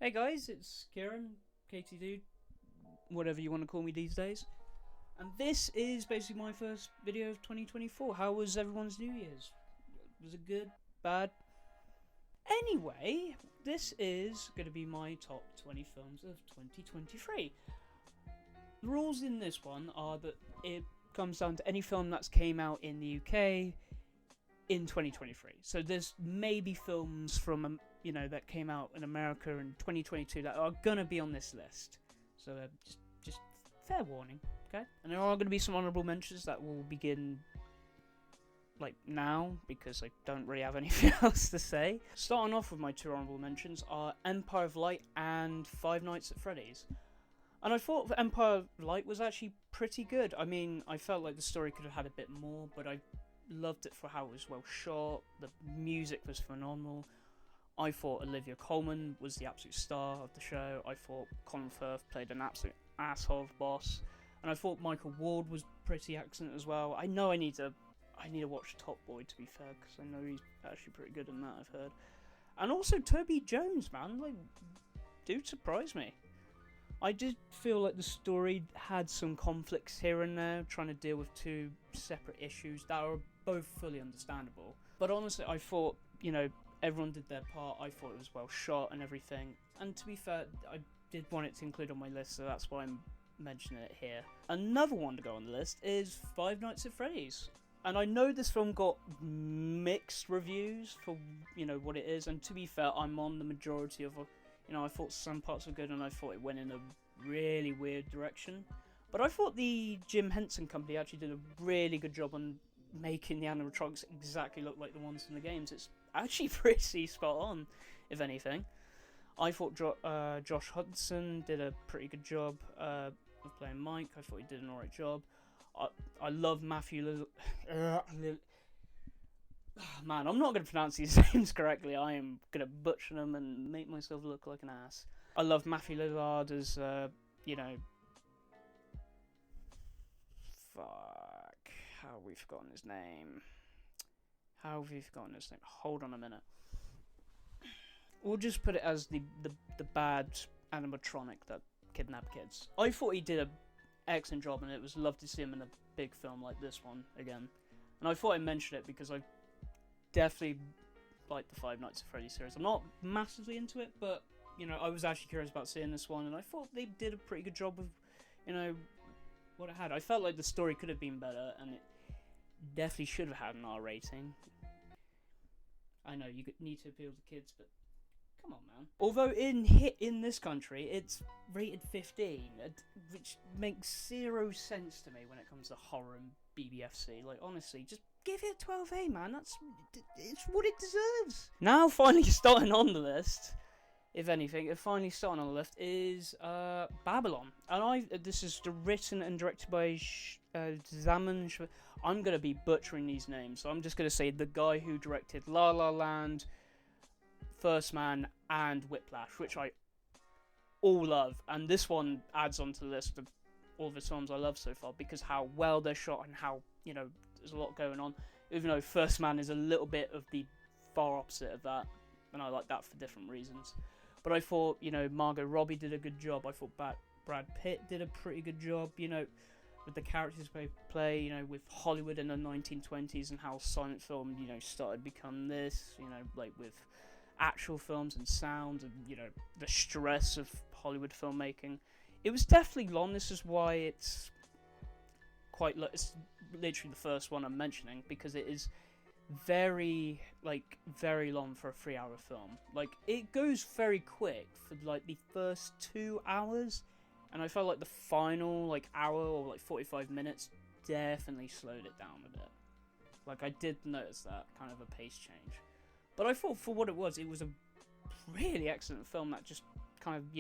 Hey guys, it's Kieran, Katie Dude, whatever you want to call me these days. And this is basically my first video of 2024. How was everyone's New Year's? Was it good? Bad? Anyway, this is going to be my top 20 films of 2023. The rules in this one are that it comes down to any film that's came out in the UK in 2023. So there's maybe films from that came out in America in 2022 that are gonna be on this list. So just fair warning, okay? And there are gonna be some honourable mentions that will begin like now because I don't really have anything else to say. Starting off with my two honourable mentions are Empire of Light and Five Nights at Freddy's. And I thought Empire of Light was actually pretty good. I mean, I felt like the story could have had a bit more, but I loved it for how it was well shot. The music was phenomenal. I thought Olivia Colman was the absolute star of the show. I thought Colin Firth played an absolute asshole of boss, and I thought Michael Ward was pretty excellent as well. I know I need to watch Top Boy, to be fair, because I know he's actually pretty good in that, I've heard. And also Toby Jones, man, like, dude surprised me. I did feel like the story had some conflicts here and there, trying to deal with two separate issues that are both fully understandable. But honestly, I thought, everyone did their part. I thought it was well shot and everything. And to be fair, I did want it to include on my list, so that's why I'm mentioning it here. Another one to go on the list is Five Nights at Freddy's. And I know this film got mixed reviews for, what it is. And to be fair, I'm on the majority of I thought some parts were good and I thought it went in a really weird direction. But I thought the Jim Henson Company actually did a really good job on making the animatronics exactly look like the ones in the games. It's actually pretty spot on, if anything. I thought Josh Hudson did a pretty good job of playing Mike. I thought he did an alright job. I love Matthew Man, I'm not going to pronounce these names correctly. I am going to butcher them and make myself look like an ass. I love Matthew Lillard as, fuck. How have we forgotten his name? Hold on a minute. We'll just put it as the bad animatronic that kidnapped kids. I thought he did an excellent job, and it was lovely to see him in a big film like this one again. And I thought I'd mention it because I definitely like the Five Nights at Freddy series. I'm not massively into it, but I was actually curious about seeing this one, and I thought they did a pretty good job with what it had. I felt like the story could have been better, and it definitely should have had an R rating. I know you need to appeal to kids, but come on, man. Although in this country it's rated 15, which makes zero sense to me when it comes to horror and BBFC. Like, honestly, just give it 12A, man. It's what it deserves. Now, finally starting on the list, if anything, is Babylon. And this is written and directed by Zaman. I'm gonna be butchering these names, so I'm just gonna say the guy who directed La La Land, First Man, and Whiplash, which I all love. And this one adds onto the list of all the films I love so far because how well they're shot and how there's a lot going on, even though First Man is a little bit of the far opposite of that, and I like that for different reasons. But I thought, Margot Robbie did a good job. I thought Brad Pitt did a pretty good job, with the characters they play, with Hollywood in the 1920s and how silent film, started to become this, like with actual films and sound and, the stress of Hollywood filmmaking. It was definitely long. This is why it's it's literally the first one I'm mentioning, because it is very long for a 3-hour film. Like, it goes very quick for the first 2 hours, and I felt like the final hour or 45 minutes definitely slowed it down a bit. Like, I did notice that kind of a pace change. But I thought for what it was a really excellent film that just kind of,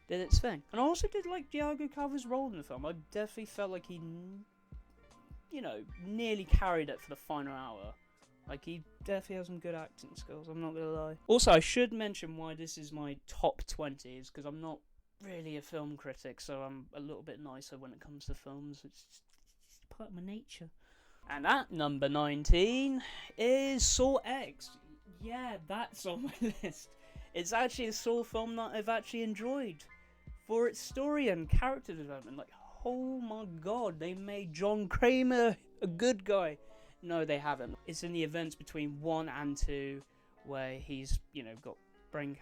did its thing. And I also did like Diego Calva's role in the film. I definitely felt like he, nearly carried it for the final hour. Like, he definitely has some good acting skills, I'm not gonna lie. Also, I should mention why this is my top 20s, because I'm not really a film critic, so I'm a little bit nicer when it comes to films. It's just part of my nature. And at number 19 is Saw X. Yeah, that's on my list. It's actually a Saw film that I've actually enjoyed for its story and character development. Like, oh my god, they made John Kramer a good guy. No, they haven't. It's in the events between 1 and 2 where he's, got brain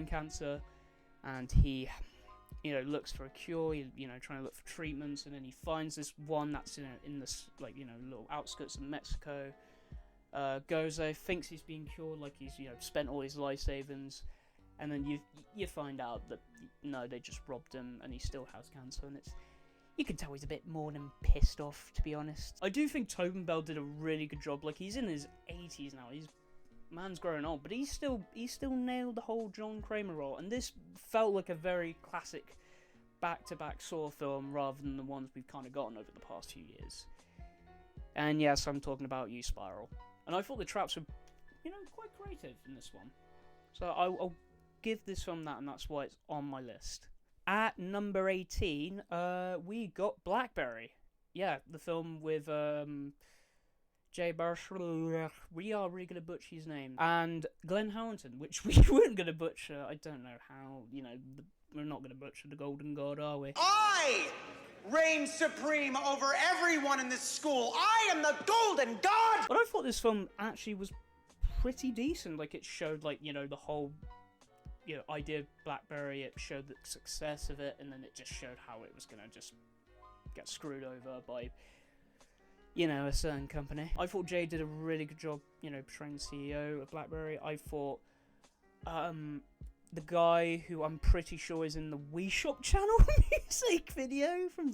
cancer, and he, looks for a cure. Trying to look for treatments, and then he finds this one that's in this little outskirts of Mexico. Goes there, thinks he's being cured, like he's spent all his life savings, and then you find out that no, they just robbed him, and he still has cancer, and you can tell he's a bit more than pissed off, to be honest. I do think Tobin Bell did a really good job. Like, he's in his 80s now. Man's growing old, but he still nailed the whole John Kramer role, and this felt like a very classic back-to-back Saw film rather than the ones we've kind of gotten over the past few years. And yes, I'm talking about you, Spiral. And I thought the traps were, quite creative in this one. So I'll give this film that, and that's why it's on my list. At number 18, we got Blackberry. Yeah, the film with Jay Baruchel. We are really going to butcher his name. And Glenn Howerton, which we weren't going to butcher. I don't know how, we're not going to butcher the Golden God, are we? I reign supreme over everyone in this school. I am the Golden God! But I thought this film actually was pretty decent. Like, it showed, the whole idea of Blackberry. It showed the success of it, and then it just showed how it was going to just get screwed over by, a certain company. I thought Jay did a really good job, portraying the CEO of Blackberry. I thought, the guy who I'm pretty sure is in the Wii Shop channel music video from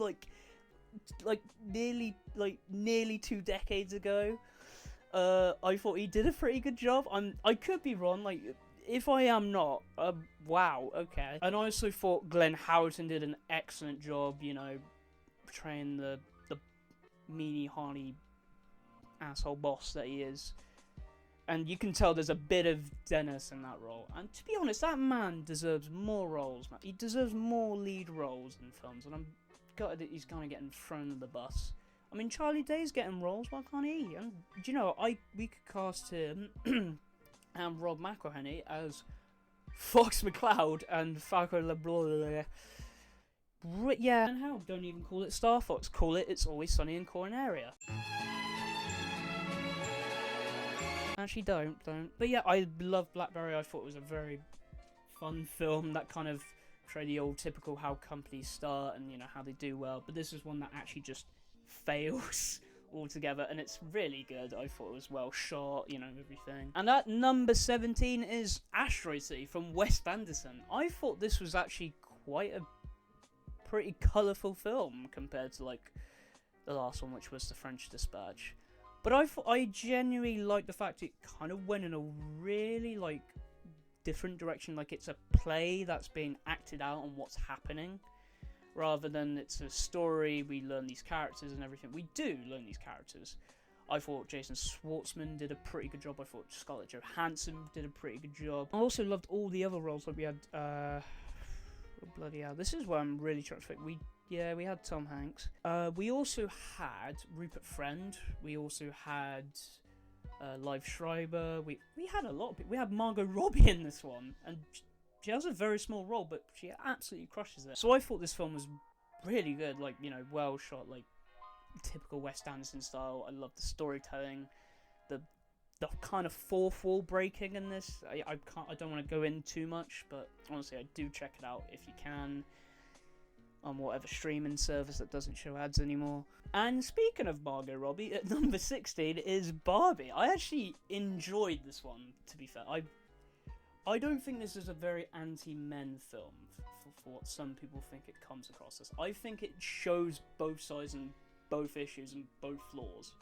nearly 2 decades ago. I thought he did a pretty good job. I could be wrong. If I am not, wow, okay. And I also thought Glenn Howerton did an excellent job. Portraying the meanie, horny asshole boss that he is. And you can tell there's a bit of Dennis in that role. And to be honest, that man deserves more roles, man. He deserves more lead roles in films. And I'm gutted that he's kind of getting thrown under the bus. I mean, Charlie Day's getting roles, why can't he? And, we could cast him and Rob McElhenney as Fox McCloud and Falco LeBlanc. Yeah, and hell, don't even call it Star Fox. Call it It's Always Sunny in Corneria. Actually, don't. But yeah, I love Blackberry. I thought it was a very fun film that kind of portrayed the old typical how companies start and, how they do well. But this is one that actually just fails altogether, and it's really good. I thought it was well shot, everything. And at number 17 is Asteroid City from Wes Anderson. I thought this was actually quite a pretty colourful film compared to, the last one, which was The French Dispatch. But I genuinely like the fact it kind of went in a really, different direction. It's a play that's being acted out on what's happening. Rather than it's a story, we learn these characters and everything. We do learn these characters. I thought Jason Schwartzman did a pretty good job. I thought Scarlett Johansson did a pretty good job. I also loved all the other roles. We had, oh, bloody hell. This is where I'm really trying to think. We had Tom Hanks. We also had Rupert Friend. We also had Liv Schreiber. We had a lot of people. We had Margot Robbie in this one, and she has a very small role, but she absolutely crushes it. So I thought this film was really good. Well shot, typical Wes Anderson style. I love the storytelling, the kind of fourth wall breaking in this. I don't want to go in too much, but honestly, I do check it out if you can. On whatever streaming service that doesn't show ads anymore. And speaking of Margot Robbie, at number 16 is Barbie. I actually enjoyed this one, to be fair. I don't think this is a very anti-men film, for what some people think it comes across as. I think it shows both sides and both issues and both flaws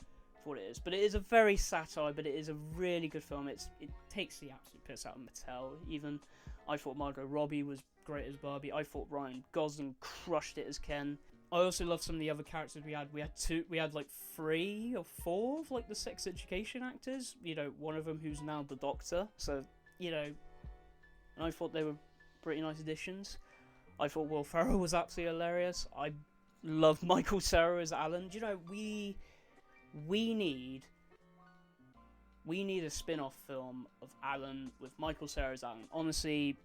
for what it is. But it is a very satire, but it is a really good film. It takes the absolute piss out of Mattel, even. I thought Margot Robbie was great as Barbie. I thought Ryan Gosling crushed it as Ken. I also loved some of the other characters we had. We had 3 or 4 of the sex education actors. One of them who's now the Doctor. So, and I thought they were pretty nice additions. I thought Will Ferrell was absolutely hilarious. I loved Michael Cera as Alan. We need We need a spin-off film of Alan with Michael Cera's Alan. Honestly,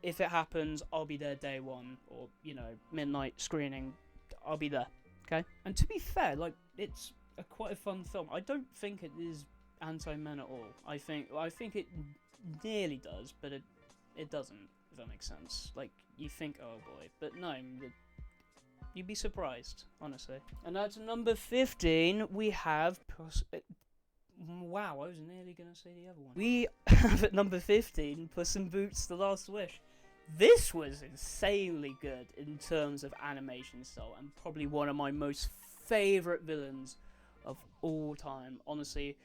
if it happens, I'll be there day one, or, you know, midnight screening, I'll be there, okay? And to be fair, like, it's quite a fun film. I don't think it is anti-men at all. I think it nearly does, but it doesn't, if that makes sense. Like, you think, oh boy, but no, you'd be surprised, honestly. And at number 15, we have Puss. Wow, I was nearly going to say the other one. We have at number 15, Puss in Boots: The Last Wish. This was insanely good in terms of animation style, and probably one of my most favourite villains of all time, honestly.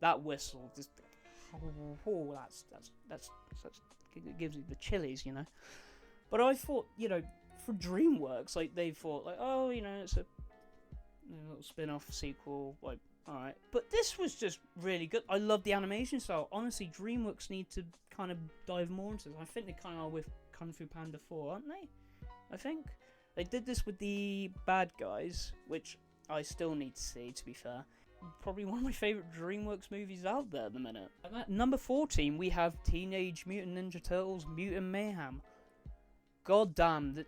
That whistle, just that's it gives you the chillies, you know. But I thought, you know, for DreamWorks, like, they thought, like, oh, you know, it's a little spin-off sequel, like, alright. But this was just really good. I love the animation style. Honestly, DreamWorks need to kind of dive more into this. I think they kind of are with Kung Fu Panda 4, aren't they? I think. They did this with the bad guys, which I still need to see, to be fair. Probably one of my favourite DreamWorks movies out there at the minute. And at number 14, we have Teenage Mutant Ninja Turtles Mutant Mayhem. God damn, the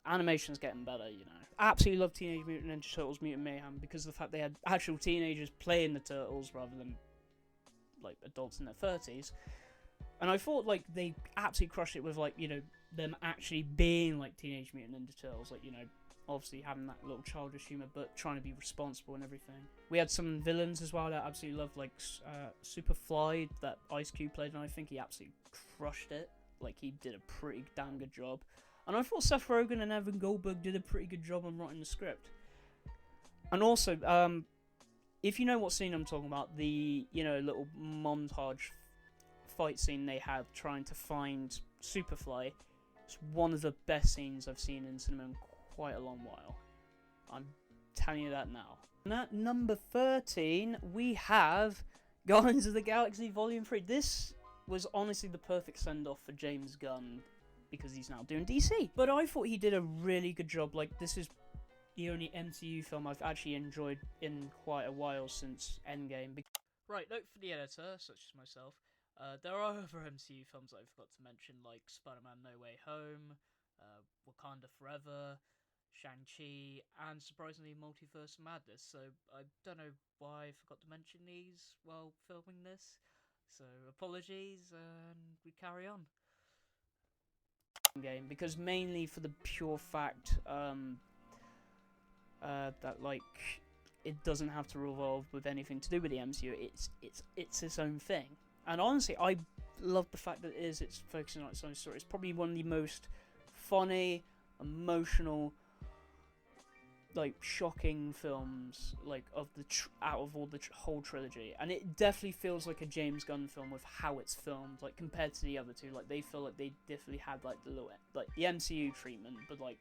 animation's getting better, you know. Absolutely love Teenage Mutant Ninja Turtles Mutant Mayhem because of the fact they had actual teenagers playing the turtles rather than, like, adults in their 30s. And I thought, like, they absolutely crushed it with, like, you know, them actually being, like, Teenage Mutant Ninja Turtles, like, you know, obviously having that little childish humour, but trying to be responsible and everything. We had some villains as well that I absolutely loved, like Superfly, that Ice Cube played, and I think he absolutely crushed it. Like, he did a pretty damn good job. And I thought Seth Rogen and Evan Goldberg did a pretty good job on writing the script. And also, if you know what scene I'm talking about, the, you know, little montage fight scene they have trying to find Superfly, it's one of the best scenes I've seen in cinema in quite a long while. I'm telling you that now. And at number 13, we have Guardians of the Galaxy Volume 3. This was honestly the perfect send-off for James Gunn, because he's now doing DC. But I thought he did a really good job. Like, this is the only MCU film I've actually enjoyed in quite a while since Endgame. Right, note for the editor, such as myself. There are other MCU films that I forgot to mention, like Spider-Man No Way Home, Wakanda Forever, Shang-Chi, and surprisingly Multiverse of Madness. So I don't know why I forgot to mention these while filming this. So apologies, and we carry on. Game, because mainly for the pure fact that, like, it doesn't have to revolve with anything to do with the MCU. It's its own thing. And honestly, I love the fact that it's focusing on its own story. It's probably one of the most funny, emotional, like, shocking films, like, of the out of all the whole trilogy. And it definitely feels like a James Gunn film with how it's filmed, like, compared to the other two. Like, they feel like they definitely had, like, the little, like, the MCU treatment, but, like,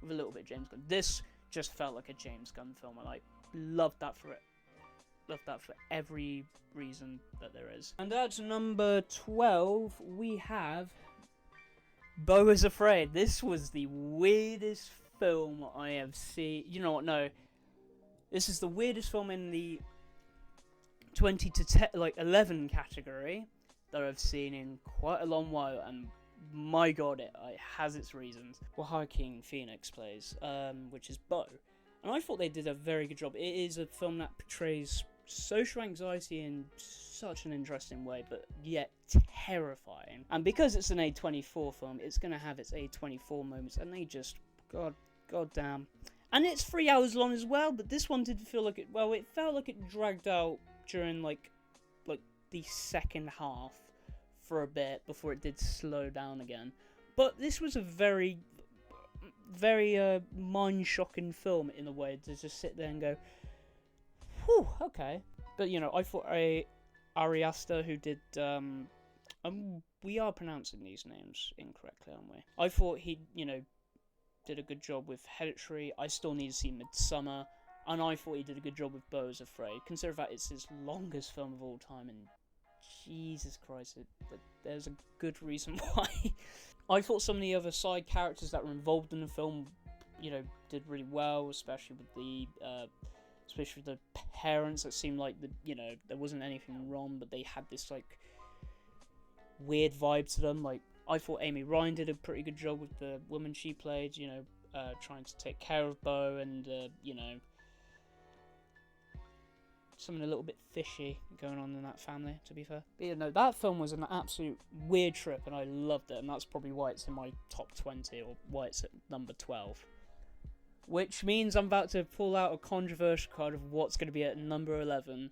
with a little bit of James Gunn. This just felt like a James Gunn film, and I loved that for it. Love that for every reason that there is. And at number 12, we have Beau is Afraid. This was the weirdest film I have seen. You know what? No, this is the weirdest film in the 20 to 11 category that I've seen in quite a long while, and my god, it has its reasons. Joaquin Phoenix plays, which is Beau, and I thought they did a very good job. It is a film that portrays social anxiety in such an interesting way, but yet terrifying. And because it's an A24 film, it's going to have its A24 moments, and they just, god damn. And it's 3 hours long as well, but this one didn't feel like it, well, it felt like it dragged out during, like the second half for a bit, before it did slow down again. But this was a very, very, mind-shocking film in a way, to just sit there and go, whew, okay. But, you know, I thought Ari Aster, who did, we are pronouncing these names incorrectly, aren't we? I thought he, you know, did a good job with Hereditary. I still need to see Midsummer, and I thought he did a good job with Beau is Afraid. Consider that it's his longest film of all time, and Jesus Christ, there's a good reason why. I thought some of the other side characters that were involved in the film, you know, did really well, especially with the parents. That seemed like you know, there wasn't anything wrong, but they had this like weird vibe to them. Like, I thought Amy Ryan did a pretty good job with the woman she played, you know, trying to take care of Beau, and you know, something a little bit fishy going on in that family, to be fair. But yeah, no, that film was an absolute weird trip, and I loved it, and that's probably why it's in my top 20, or why it's at number 12. Which means I'm about to pull out a controversial card of what's going to be at number 11.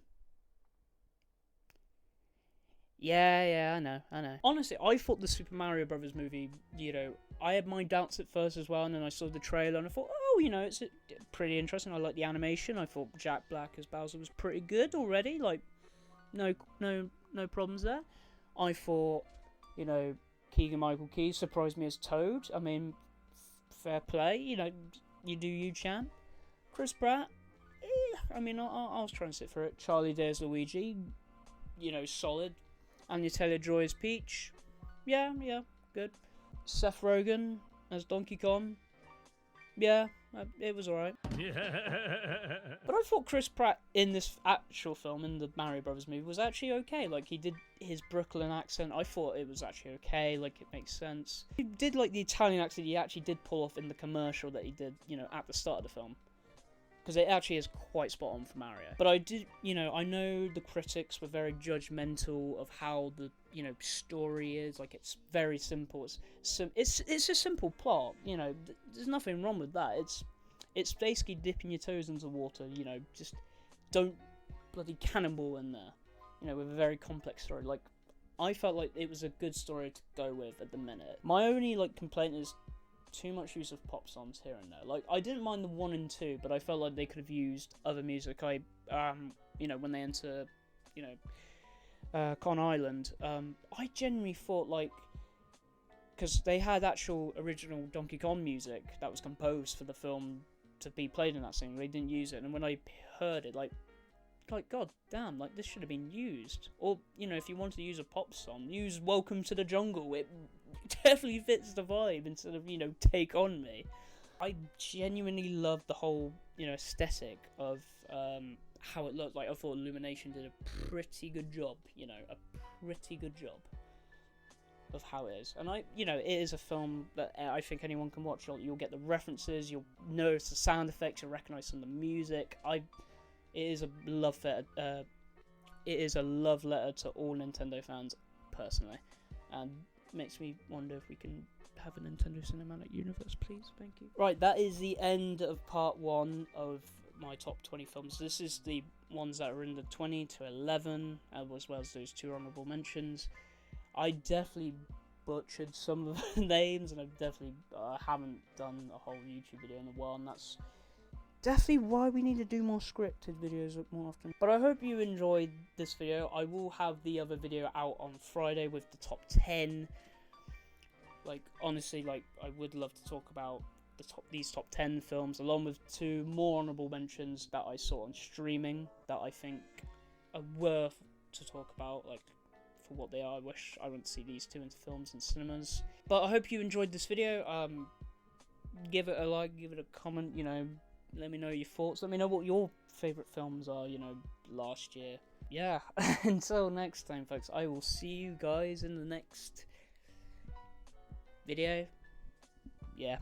Yeah, I know. Honestly, I thought the Super Mario Brothers movie, you know, I had my doubts at first as well, and then I saw the trailer and I thought, oh, you know, it's pretty interesting. I like the animation. I thought Jack Black as Bowser was pretty good already. Like, no problems there. I thought, you know, Keegan-Michael Key surprised me as Toad. I mean, fair play. You know, you do you, champ. Chris Pratt, I mean, I was trying to sit for it. Charlie Day as Luigi, you know, solid. Anya Taylor-Joy as Peach, yeah, good. Seth Rogen as Donkey Kong, yeah, it was alright. But I thought Chris Pratt in this actual film, in the Mario Brothers movie, was actually okay. Like, he did his Brooklyn accent. I thought it was actually okay. Like, it makes sense. He did like the Italian accent he actually did pull off in the commercial that he did, you know, at the start of the film. Because it actually is quite spot on for Mario. But I did, you know, I know the critics were very judgmental of how the, you know, story is. Like, it's very simple. It's a simple plot. You know, there's nothing wrong with that. It's basically dipping your toes into water. You know, just don't bloody cannonball in there. You know, with a very complex story. Like, I felt like it was a good story to go with at the minute. My only like complaint is too much use of pop songs here and there. Like, I didn't mind the 1 and 2, but I felt like they could have used other music. You know, when they enter, you know, Con Island, I genuinely thought, like, because they had actual original Donkey Kong music that was composed for the film to be played in that scene. They didn't use it, and when I heard it, like, god damn, like, this should have been used. Or, you know, if you wanted to use a pop song, use Welcome to the Jungle. It definitely fits the vibe instead of, you know, Take On Me. I genuinely loved the whole, you know, aesthetic of how it looked. Like, I thought Illumination did a pretty good job, you know, of how it is. And you know, it is a film that I think anyone can watch. You'll get the references, you'll notice the sound effects, you'll recognise some of the music. It is a love letter to all Nintendo fans, personally, and makes me wonder if we can have a Nintendo Cinematic Universe, please. Thank you. Right, that is the end of part 1 of my top 20 films. This is the ones that are in the 20 to 11, as well as those 2 honourable mentions. I definitely butchered some of the names, and I definitely haven't done a whole YouTube video in a while, and that's definitely why we need to do more scripted videos more often. But I hope you enjoyed this video. I will have the other video out on Friday with the top 10. Like, honestly, like, I would love to talk about these top 10 films, along with 2 more honourable mentions that I saw on streaming that I think are worth to talk about, like, for what they are. I wish I went to see these 2 into films and cinemas. But I hope you enjoyed this video. Give it a like, give it a comment, you know, let me know your thoughts. Let me know what your favourite films are, you know, last year. Yeah, until next time, folks, I will see you guys in the next video. Yeah,